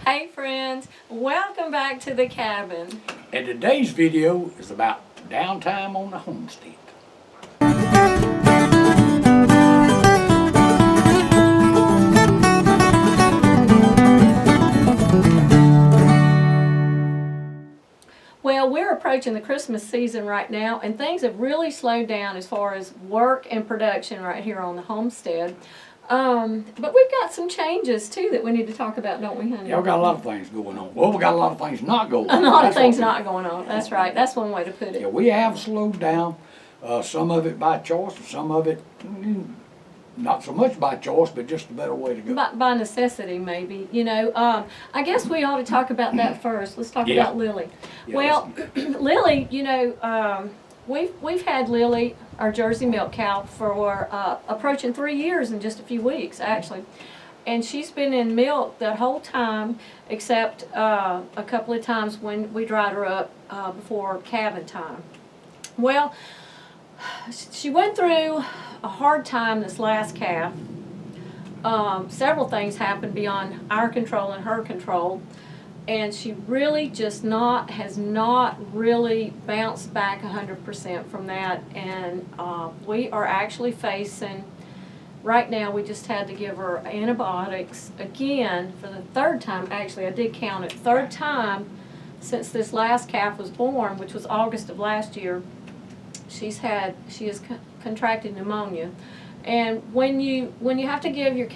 Hey friends, welcome back to the cabin. And today's video is about downtime on the homestead. Well, we're approaching the Christmas season right now, and things have really slowed down as far as work and production right here on the homestead. But we've got some changes too that we need to talk about, don't we, honey? Yeah, we got a lot of things going on. Well, we got a lot of things not going on. A lot of That's things what not going on. That's right. That's one way to put Yeah, it. we have slowed down. Some of it by choice, and some of it not so much by choice, but just a better way to go. By necessity, maybe. I guess we ought to talk about that first. Let's talk Yeah. about Lily. Yeah, Well, Lily, we've had Lily, our Jersey milk cow, for approaching 3 years in just a few weeks, actually. And she's been in milk that whole time, except a couple of times when we dried her up before calving time. Well, she went through a hard time this last calf. Several things happened beyond our control and her control, and she really just has not really bounced back 100% from that. And we are actually facing, right now we just had to give her antibiotics again for the third time. Actually, I did count it, third time since this last calf was born, which was August of last year. She has contracted pneumonia, and when you have to give your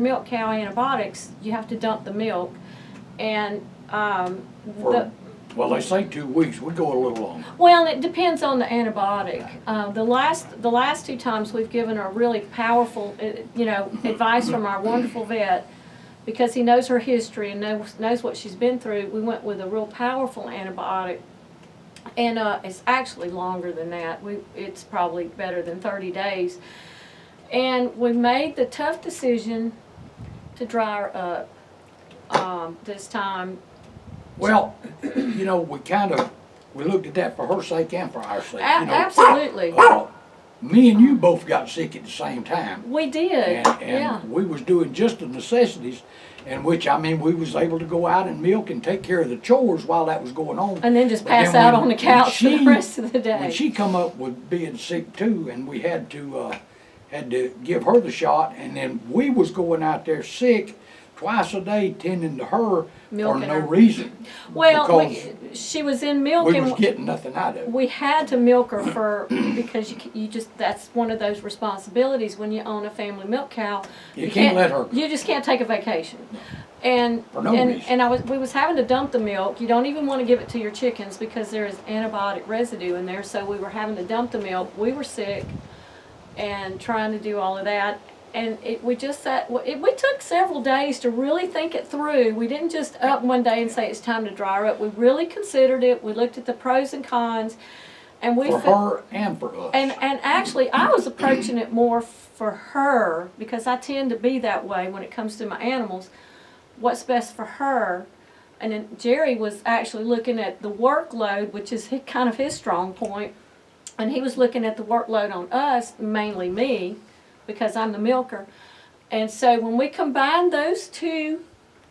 milk cow antibiotics, you have to dump the milk, and Well, they say 2 weeks. We go a little longer. well, it depends on the antibiotic. The last two times we've given her really powerful, advice from our wonderful vet, because he knows her history and knows what she's been through. We went with a real powerful antibiotic. And it's actually longer than that. It's probably better than 30 days. And we made the tough decision to dry her up this time. Well, we looked at that for her sake and for our sake. Absolutely. Me and you both got sick at the same time. We did. And Yeah. we was doing just the necessities, in which, we was able to go out and milk and take care of the chores while that was going on. And then just But pass then out when- on the couch for the rest of the When day. she come up with being sick too, and we had to give her the shot, and then we was going out there sick twice a day tending to her Milking for no her. reason. Well, because she was in milk, we and was getting nothing out of it. we had to milk her because you just, that's one of those responsibilities when you own a family milk cow. You can't let her go. You just can't take a vacation. And For no reason. we was having to dump the milk. You don't even want to give it to your chickens because there is antibiotic residue in there. So we were having to dump the milk. We were sick and trying to do all of that. And we took several days to really think it through. We didn't just up one day and say it's time to dry her up. We really considered it. We looked at the pros and cons, and For her and for us. And actually, I was approaching it more for her because I tend to be that way when it comes to my animals. What's best for her? And then Jerry was actually looking at the workload, which is kind of his strong point, and he was looking at the workload on us, mainly me, because I'm the milker. And so when we combined those two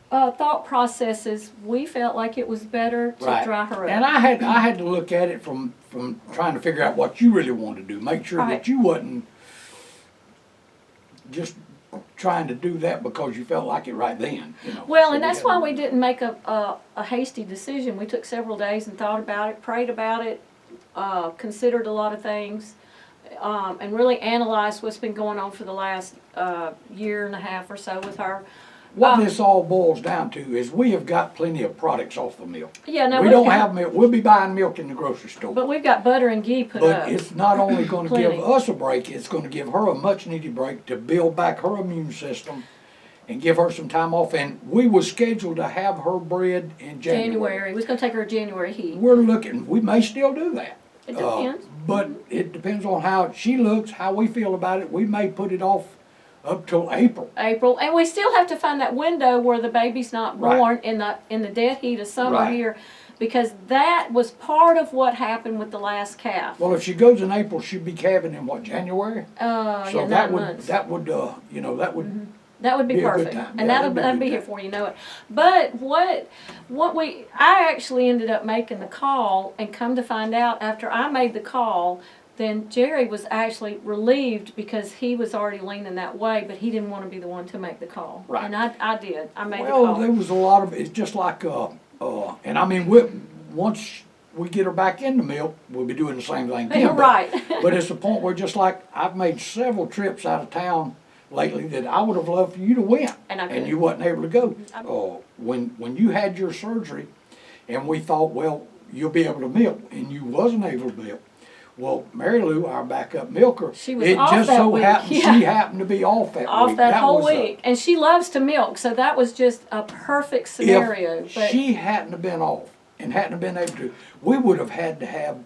thought processes, we felt like it was better to dry her up. And I had to look at it from trying to figure out what you really wanted to do. Make sure Right. that you wasn't just trying to do that because you felt like it right then. Well, So and that's had why to- we didn't make a hasty decision. We took several days and thought about it, prayed about it, considered a lot of things, and really analyzed what's been going on for the last year and a half or so with her. What this all boils down to is we have got plenty of products off the milk. Yeah, no, we we've don't got- have milk. We'll be buying milk in the grocery store. But we've got butter and ghee put up. But it's not only going to give Plenty. us a break, it's going to give her a much needed break to build back her immune system and give her some time off. And we was scheduled to have her bred in January. We was going to take her a January heat. We may still do that. It depends. But it depends on how she looks, how we feel about it. We may put it off up till April. And we still have to find that window where the baby's not Right. born in the dead heat of summer Right. here, because that was part of what happened with the last calf. Well, if she goes in April, she'd be calving in what, January? So Yeah, that 9 months. would That would be Be a good perfect, time. and Yeah, that'd be here for you know it. But I actually ended up making the call, and come to find out after I made the call, then Jerry was actually relieved because he was already leaning that way, but he didn't want to be the one to make the call. Right. And I did. I made the Well, call. there was a lot of, it's just like, and I mean, once we get her back in the milk, we'll be doing the same thing again. Right. But it's the point where just like, I've made several trips out of town lately that I would have loved for you to win. And I couldn't. you wasn't able to go. When you had your surgery, and we thought, well, you'll be able to milk, and you wasn't able to milk. Well, Mary Lou, our backup milker, She was it off just that so week. happened Yeah. she happened to be off that week. Off that whole was week, and she loves to milk, so that was just a perfect scenario. If she hadn't have been off and hadn't have been able to, we would have had to have,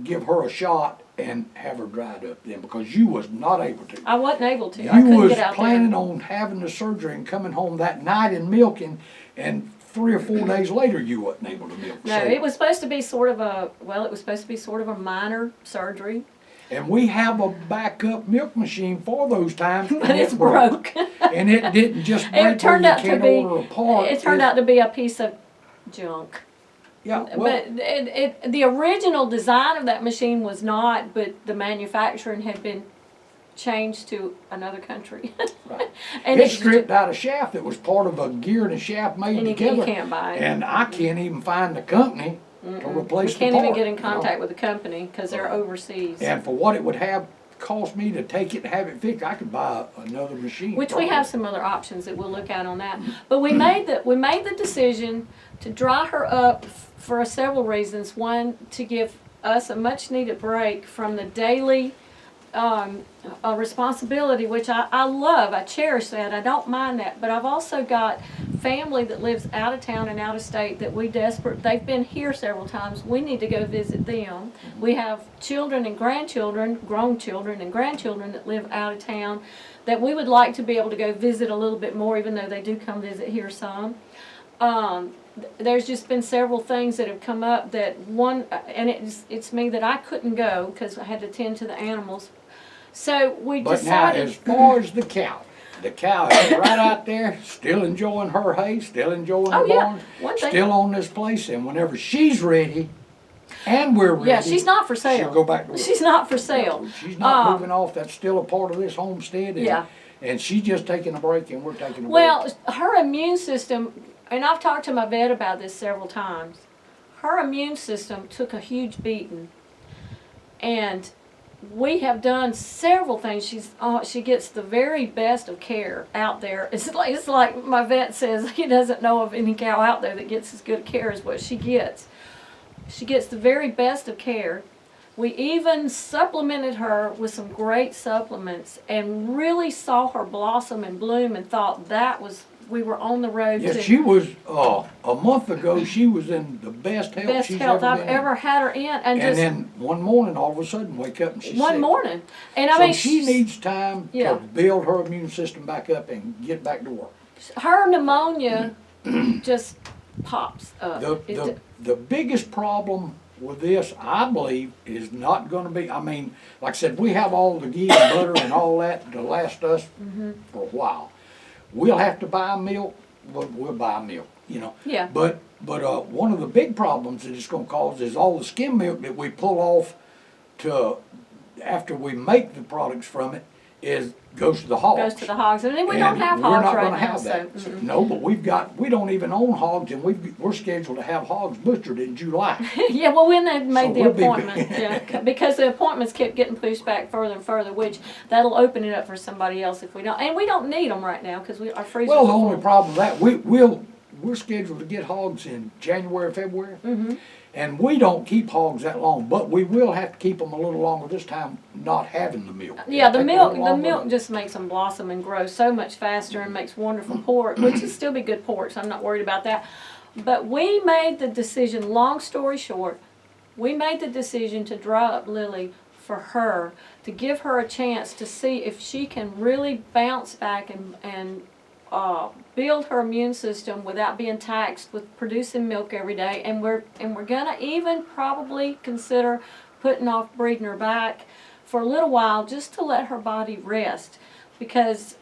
give her a shot and have her dried up then, because you was not able to. I wasn't able to. I You couldn't was get out planning there. on having the surgery and coming home that night and milking, and 3 or 4 days later you wasn't able to milk. No, So- it was supposed to be sort of a minor surgery, And we have a backup milk machine for those times. but and it's it broke. broke. And it didn't just break It where turned you out to can't be. order a part. It turned out to be a piece of junk. Yeah, well, But the original design of that machine was not, but the manufacturing had been changed to another country. right. And It it's stripped out a shaft that was part of a gear and a shaft made And you together. can't buy it. And I can't even find the company to replace We can't the part. even get in you know. contact with the company because they're overseas. And for what it would have cost me to take it and have it fixed, I could buy another machine. Which we probably. have some other options that we'll look at on that. But we made the decision to dry her up for several reasons. One, to give us a much needed break from the daily responsibility, which I love. I cherish that. I don't mind that. But I've also got family that lives out of town and out of state that they've been here several times. We need to go visit them. We have children and grandchildren, grown children and grandchildren that live out of town that we would like to be able to go visit a little bit more, even though they do come visit here some. There's just been several things that have come up that and it's me that I couldn't go because I had to tend to the animals. So we But now, decided. as far as the cow is right out there, still enjoying her hay, still enjoying Oh, her yeah. barn, One thing- still on this place, and whenever she's ready, and we're ready. Yeah, she's not for sale. She'll go back to work. She's not for sale. No, she's not moving off. That's still a part of this homestead. And, Yeah. And she's just taking a break, and we're taking a break. Well, her immune system, and I've talked to my vet about this several times, her immune system took a huge beating. And we have done several things. She gets the very best of care out there. It's like my vet says, he doesn't know of any cow out there that gets as good care as what she gets. She gets the very best of care. We even supplemented her with some great supplements and really saw her blossom and bloom and thought we were on the road Yes, to she was, a month ago, she was in the best health best she's health ever I've been in. ever had her in. And And just then one morning, all of a sudden, wake up and she's one sick. morning. And I So mean, she needs time Yeah. to build her immune system back up and get back to work. her pneumonia just pops up. The biggest problem with this, I believe, is not gonna be, I mean, like I said, we have all the ghee and butter and all that to last us for a while. We'll have to buy milk, we'll buy milk, you know. Yeah. But one of the big problems that it's gonna cause is all the skim milk that we pull off after we make the products from it goes to the hogs. Goes to the hogs, and then we don't have we're hogs not right gonna now. have So that. mm-mm. No, but we don't even own hogs, and we're scheduled to have hogs butchered in July. Yeah, well, when they made So the we'll be- appointment, yeah, because the appointments kept getting pushed back further and further, which that'll open it up for somebody else if we don't. And we don't need them right now because our freezers Well, the are only full. problem with that, we're scheduled to get hogs in January, February. And we don't keep hogs that long, but we will have to keep them a little longer this time, not having the milk. Yeah, the It'll take a milk, little the longer. milk just makes them blossom and grow so much faster and makes wonderful pork, which will still be good pork, so I'm not worried about that. But we made the decision, long story short, we made the decision to dry up Lily for her, to give her a chance to see if she can really bounce back and build her immune system without being taxed with producing milk every day. And we're gonna even probably consider putting off breeding her back for a little while just to let her body rest. because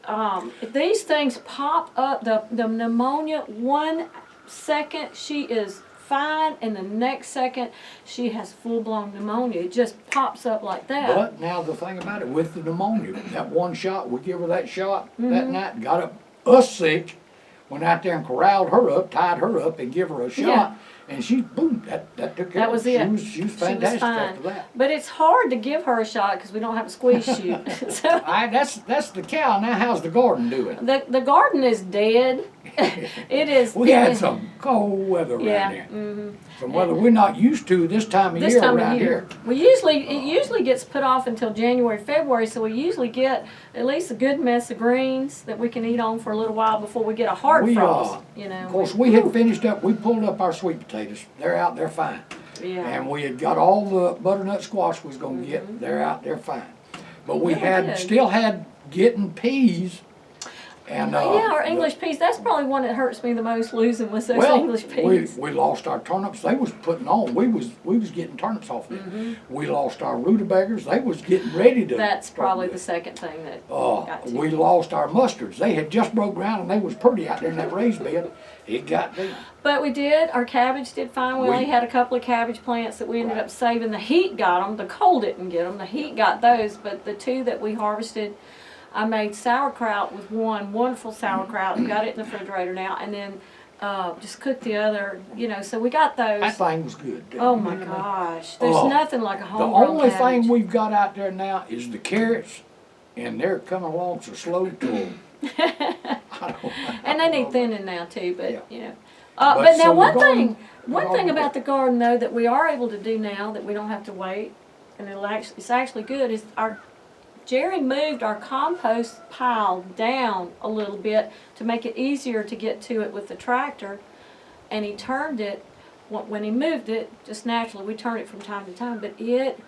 these things pop up. The pneumonia, 1 second she is fine, and the next second she has full-blown pneumonia. It just pops up like that. But now the thing about it, with the pneumonia, that one shot, we give her that shot that night, got us sick, went out there and corralled her up, tied her up, and give her a shot. Yeah. And she, boom, that took care That of was it. it. She was fantastic after that. But it's hard to give her a shot because we don't have a squeeze chute. So All right, that's the cow. Now how's the garden doing? the garden is dead. It is. We had some cold weather around Yeah. here. Mm-hmm. Some weather we're not used to this time of year around here. It usually gets put off until January, February, so we usually get at least a good mess of greens that we can eat on for a little while before we get a hard frost. Of course, we had finished up. We pulled up our sweet potatoes. They're out there fine. Yeah. And we had got all the butternut squash we was gonna get. They're out there fine. But we still had getting peas. And our English peas. That's probably one that hurts me the most, losing was those English peas. we lost our turnips. They was putting on. We was getting turnips off them. We lost our rutabagas. They was getting ready to. That's probably the second thing that got to. We lost our mustards. They had just broke ground and they was pretty out there in that raised bed. It got them. But we did. Our cabbage did fine. We only had a couple of cabbage plants that we ended up saving. The heat got them. The cold didn't get them. The heat got those. But the two that we harvested, I made sauerkraut with one, wonderful sauerkraut, and got it in the refrigerator now, and then just cooked the other, so we got those. That thing was good. Oh my gosh, there's nothing like a The homegrown only cabbage. thing we've got out there now is the carrots, and they're coming along so slow to And they need thinning now too, but Yeah. But now so one we're going- thing about the garden though that we are able to do now that we don't have to wait, and it's actually good, is Jerry moved our compost pile down a little bit to make it easier to get to it with the tractor, and he turned it, when he moved it, just naturally, we turn it from time to time, but it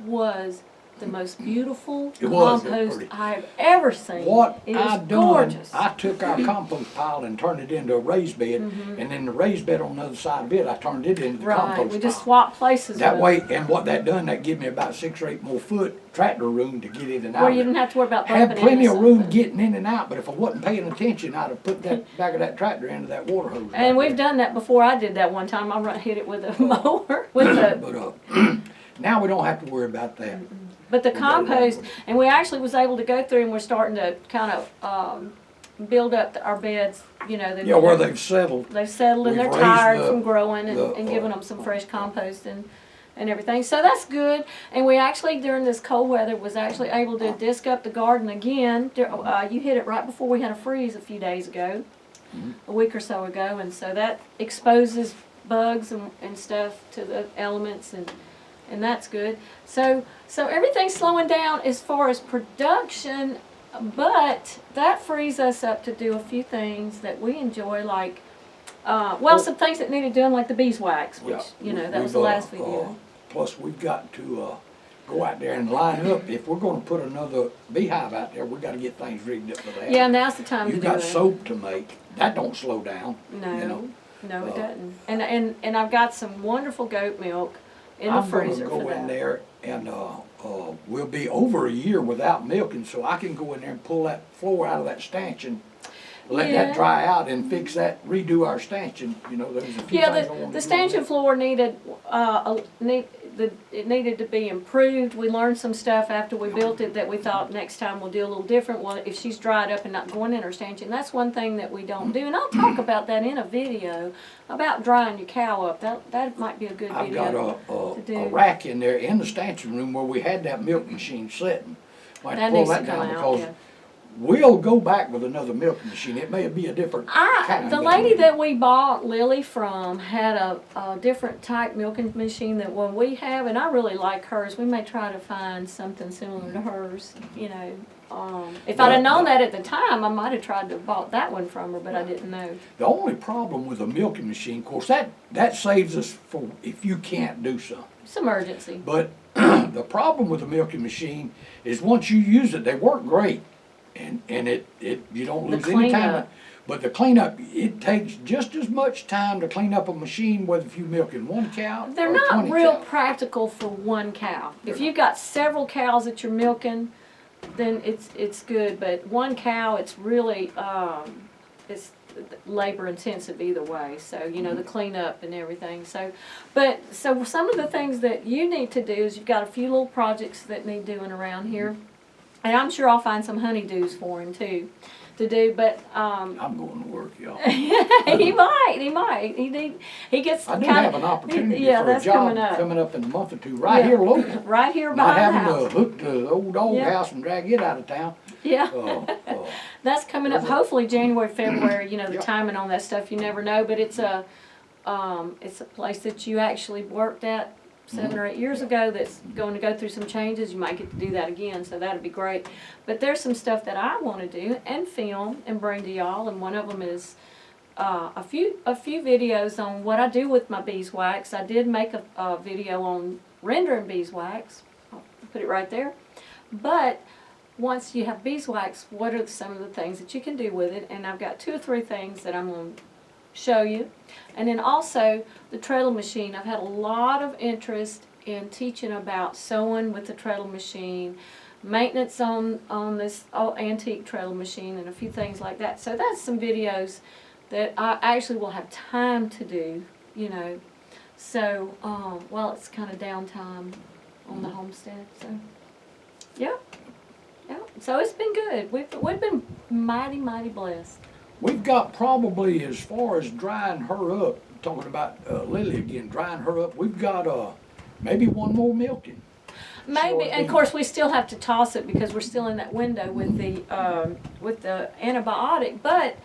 was the most beautiful compost I've ever seen. What it I is done, gorgeous. I took our compost pile and turned it into a raised bed, and then the raised bed on the other side of it, I turned it into the compost pile. We just swapped places That with way, it. and what that done, that give me about 6 or 8 more foot tractor room to get in and out. Where you didn't have to worry about Had bumping plenty into of room something. getting in and out, but if I wasn't paying attention, I'd have put that back of that tractor into that water hose. And we've done that before. I did that one time. I hit it with a mower, with the But now we don't have to worry about that. But the compost, and we actually was able to go through and we're starting to kind of build up our beds, Yeah, where they've settled. They've settled and We've they're raised tired from growing and the, giving them some fresh compost and everything. So that's good. And we actually, during this cold weather, was actually able to disc up the garden again. You hit it right before we had a freeze a few days ago, a week or so ago. And so that exposes bugs and stuff to the elements and that's good. So everything's slowing down as far as production, but that frees us up to do a few things that we enjoy, like, some things that needed doing, like the beeswax, which, that was the last video. Plus, we've got to go out there and line up. If we're going to put another beehive out there, we've got to get things rigged up for that. Yeah, now's the time You've to do got it. soap to make. That don't slow down. No, no, it doesn't. And I've got some wonderful goat milk in the freezer I'm for going to go in that. there and we'll be over a year without milking, so I can go in there and pull that floor out of that stanchion, let Yeah. that dry out and fix that, redo our stanchion. There's a few things I want to do. The stanchion floor needed it needed to be improved. We learned some stuff after we built it that we thought next time we'll do a little different. Well, if she's dried up and not going in her stanchion, that's one thing that we don't do. And I'll talk about that in a video about drying your cow up. That might be a good I've video got to do. a rack in there in the stanchion room where we had that milk machine sitting. Might That pull needs that to come down out, because yeah. we'll go back with another milking machine. It may be a different kind. The lady that we bought Lily from had a different type milking machine than one we have, and I really like hers. We may try to find something similar to hers, If I'd have known that at the time, I might have tried to have bought that one from her, but I didn't know. The only problem with a milking machine, of course, that saves us for if you can't do something. It's emergency. But the problem with a milking machine is once you use it, they work great. And you don't The lose any time. cleanup. But the cleanup, it takes just as much time to clean up a machine whether if you're milking one cow They're or not 20 real cows. practical for one cow. They're If you've got several cows that you're milking, then it's good. But one cow, it's really it's labor intensive either way. So you know the cleanup and everything. So some of the things that you need to do is you've got a few little projects that need doing around here, and I'm sure I'll find some honeydews for him too to do. But I'm going to work, y'all. he might. He gets. I do kinda, have an opportunity yeah, for a that's job coming up. in a month or two, right Yeah. here local. Right here Not behind the having house. to hook the old dog Yeah. house and drag it out of town. Yeah. Uh, That's coming up hopefully January, February, you know, the Yep. timing on that stuff, you never know, but it's a place that you actually worked at 7 or 8 years ago that's going to go through some changes. You might get to do that again, so that'd be great. But there's some stuff that I want to do and film and bring to y'all, and one of them is a few videos on what I do with my beeswax. I did make a video on rendering beeswax. I'll put it right there. But once you have beeswax, what are some of the things that you can do with it? And I've got 2 or 3 things that I'm going to show you. And then also the treadle machine. I've had a lot of interest in teaching about sewing with the treadle machine, maintenance on this antique treadle machine, and a few things like that. So that's some videos that I actually will have time to do, you know. So, well, it's kind of downtime on the homestead. So, yeah. Yeah, so it's been good. We've been mighty blessed. We've got probably, as far as drying her up, talking about Lily again, drying her up, we've got maybe one more milking. Maybe, and of course we still have to toss it because we're still in that window with the antibiotic. But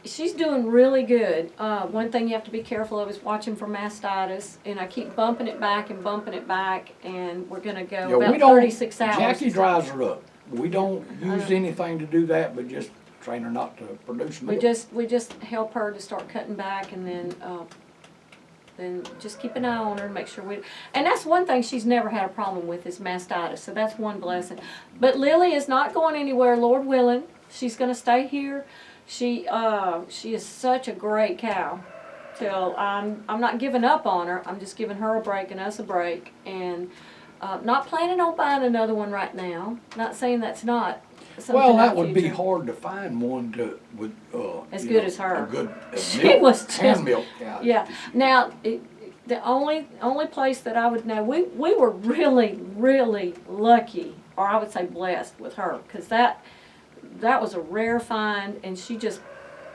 she's doing really good. One thing you have to be careful of is watching for mastitis, and I keep bumping it back, and we're going to go about 36 hours. Jackie dries her up. We don't use anything to do that, but just train her not to produce milk. We just help her to start cutting back, and then just keep an eye on her and make sure and that's one thing she's never had a problem with is mastitis, so that's one blessing. But Lily is not going anywhere, Lord willing. She's going to stay here. She is such a great cow. Till I'm not giving up on her. I'm just giving her a break and us a break, and not planning on buying another one right now. Not saying that's not something. Well, that in the would be future. hard to find one with As good as her. A good She milk, was just- hand milk cow. Yeah. Now, the only place that I would know, we were really lucky, or I would say blessed with her, because that was a rare find, and she just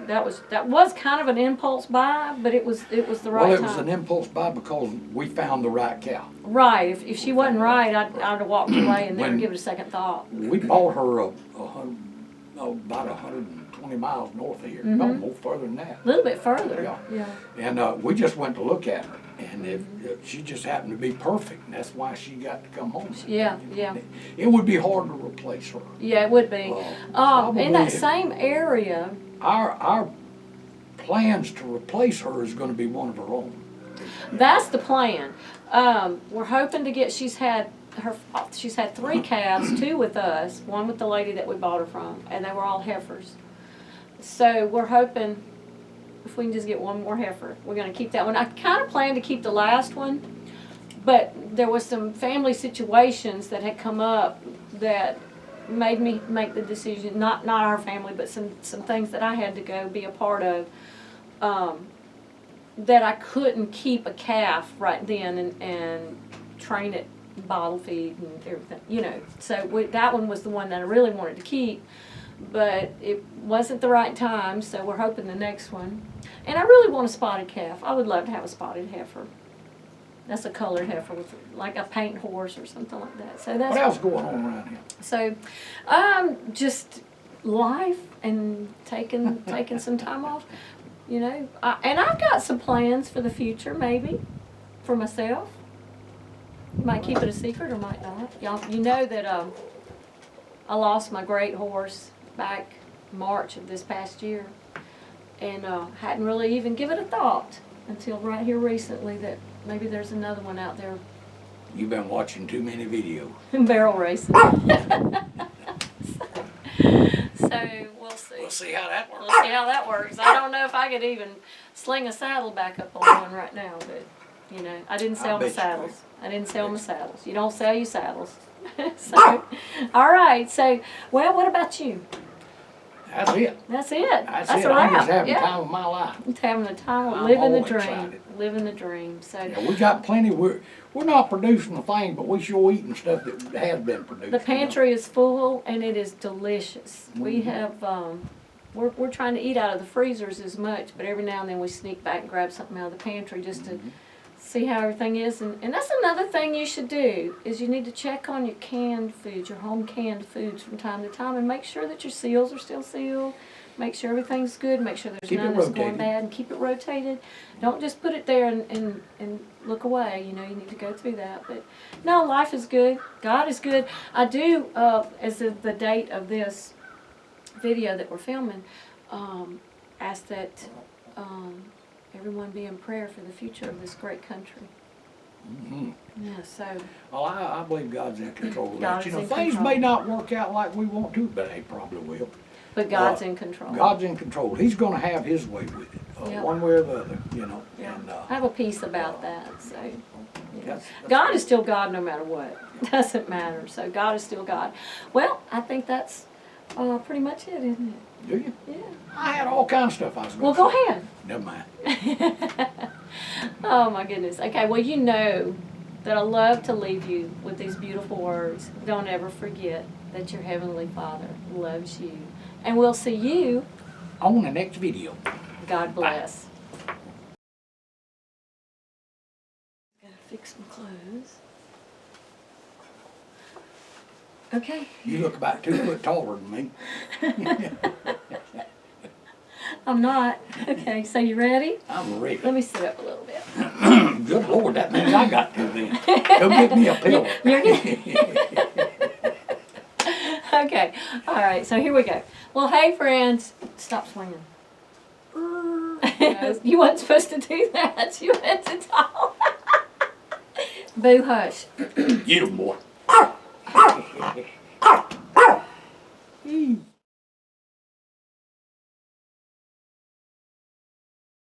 that was kind of an impulse buy, but it was the right time. Well, it was an impulse buy because we found the right cow. Right. If she wasn't right, I'd have walked away and never give it a second thought. We bought her about 120 miles north of here, no more further than that. A little bit further. Yeah. And we just went to look at her, and if she just happened to be perfect, and that's why she got to come home. Yeah. It would be hard to replace her. Yeah, it would be. In that same area. Our plans to replace her is going to be one of her own. That's the plan. We're hoping to get. She's had 3 calves, 2 with us, 1 with the lady that we bought her from, and they were all heifers. So we're hoping if we can just get 1 more heifer, we're going to keep that one. I kind of planned to keep the last one, but there was some family situations that had come up that made me make the decision, not our family, but some things that I had to go be a part of, that I couldn't keep a calf right then and train it bottle feed and everything, you know. So that one was the one that I really wanted to keep, but it wasn't the right time, so we're hoping the next one. And I really want a spotted calf. I would love to have a spotted heifer. That's a colored heifer with like a paint horse or something like that. So that's what else going on around here? So, just life and taking some time off, you know. And I've got some plans for the future, maybe, for myself. Might keep it a secret or might not. Y'all, you know that I lost my great horse back March of this past year, and hadn't really even given it a thought until right here recently that maybe there's another one out there. You've been watching too many videos. Barrel racing. So we'll see. We'll see how that works. We'll see how that works. I don't know if I could even sling a saddle back up on one right now, but You know, I didn't I sell my bet you saddles. I didn't sell my saddles. You don't sell your saddles. So, all right. So, well, what about you? That's it. That's it. That's That's it. a I'm wrap. just having Yeah. time of my life. Just having the time of I'm living the all dream. excited. Living the dream. So, Yeah, we got plenty. We're not producing a thing, but we sure eating stuff that has been produced. the pantry is full and it is delicious. We Mhm. have, we're trying to eat out of the freezers as much, but every now and then we sneak back and grab something out of the pantry just to see how everything is. And that's another thing you should do, is you need to check on your canned foods, your home canned foods from time to time, and make sure that your seals are still sealed. Make sure everything good, make sure there's Keep it none that's going rotated. bad, and keep it rotated. Don't just put it there and look away, you know, you need to go through that. But no, life is good, God is good. I do, as of the date of this video that we're filming, ask that everyone be in prayer for the future of this great country. Mhm. Yeah, so, Well, I believe God's in control of God that. You is know, in things control. may not work out like we want to, but they probably will. but God's in control. God's in control. He's going to have His way with it, Yep. one way or the other. You know, Yeah. and I have a peace about that, so. that's God is still God no matter what. It doesn't matter. So God is still God. Well, I think that's pretty much it, isn't it? Do you? Yeah. I had all kinds of stuff I was going Well, to go say. ahead. Never mind. Oh my goodness. Okay, well, you know that I love to leave you with these beautiful words. Don't ever forget that your Heavenly Father loves you. And we'll see you. On the next video. God bless. Gotta fix my clothes. Okay. You look about 2 foot taller than me. I'm not. Okay, so you ready? I'm ready. Let me sit up a little bit. Good Lord, that means I got to then. Go get me a pillow. You're Okay, all right, so here we go. Well, hey, friends. Stop swinging. You weren't supposed to do that. You had to talk. Boo, hush. Get 'em, boy.